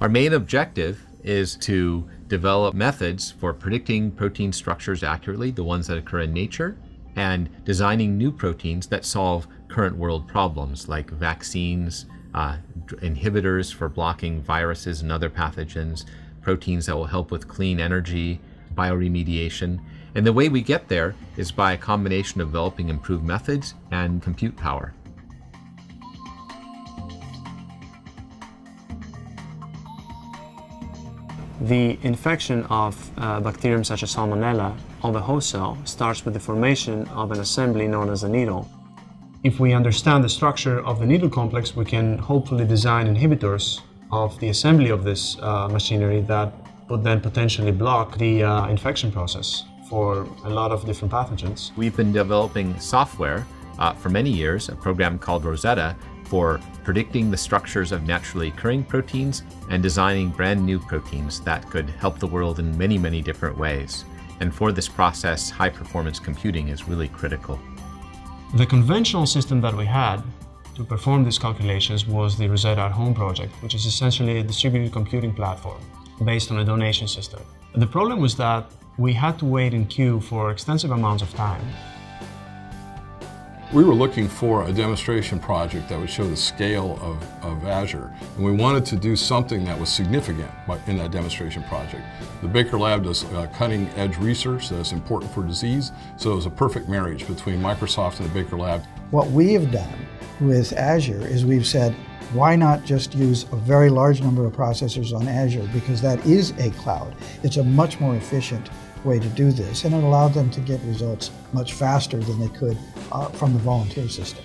Our main objective is to develop methods for predicting protein structures accurately, the ones that occur in nature, and designing new proteins that solve current world problems like vaccines, inhibitors for blocking viruses and other pathogens, proteins that will help with clean energy, bioremediation. And the way we get there is by a combination of developing improved methods and compute power. The infection of bacterium such as Salmonella of a host cell starts with the formation of an assembly known as a needle. If we understand the structure of the needle complex, we can hopefully design inhibitors of the assembly of this machinery that would then potentially block the infection process for a lot of different pathogens. We've been developing software for many years, a program called Rosetta, for predicting the structures of naturally occurring proteins and designing brand new proteins that could help the world in many, many different ways. And for this process, high performance computing is really critical. The conventional system that we had to perform these calculations was the Rosetta at Home project, which is essentially a distributed computing platform based on a donation system. The problem was that we had to wait in queue for extensive amounts of time. We were looking for a demonstration project that would show the scale of Azure, and we wanted to do something that was significant in that demonstration project. The Baker Lab does cutting-edge research that is important for disease, so it was a perfect marriage between Microsoft and the Baker Lab. What we have done with Azure is we've said, why not just use a very large number of processors on Azure, because that is a cloud. It's a much more efficient way to do this, and it allowed them to get results much faster than they could from the volunteer system.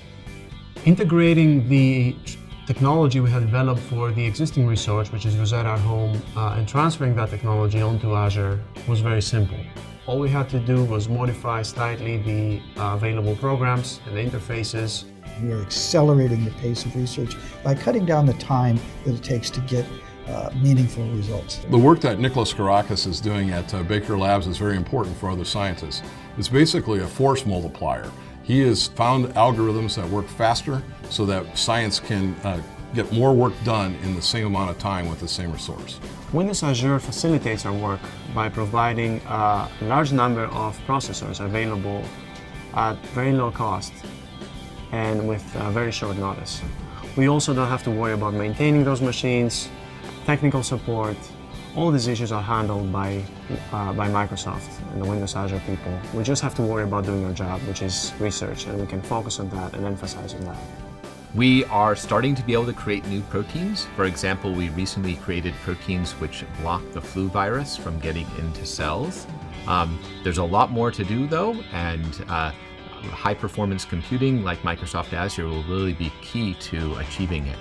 Integrating the technology we had developed for the existing research, which is Rosetta at Home, and transferring that technology onto Azure was very simple. All we had to do was modify slightly the available programs and the interfaces. We are accelerating the pace of research by cutting down the time that it takes to get meaningful results. The work that Nicholas Skarakis is doing at Baker Labs is very important for other scientists. It's basically a force multiplier. He has found algorithms that work faster so that science can get more work done in the same amount of time with the same resource. Windows Azure facilitates our work by providing a large number of processors available at very low cost and with very short notice. We also don't have to worry about maintaining those machines, technical support. All these issues are handled by Microsoft and the Windows Azure people. We just have to worry about doing our job, which is research, and we can focus on that and emphasize on that. We are starting to be able to create new proteins. For example, we recently created proteins which block the flu virus from getting into cells. There's a lot more to do though, and high performance computing like Microsoft Azure will really be key to achieving it.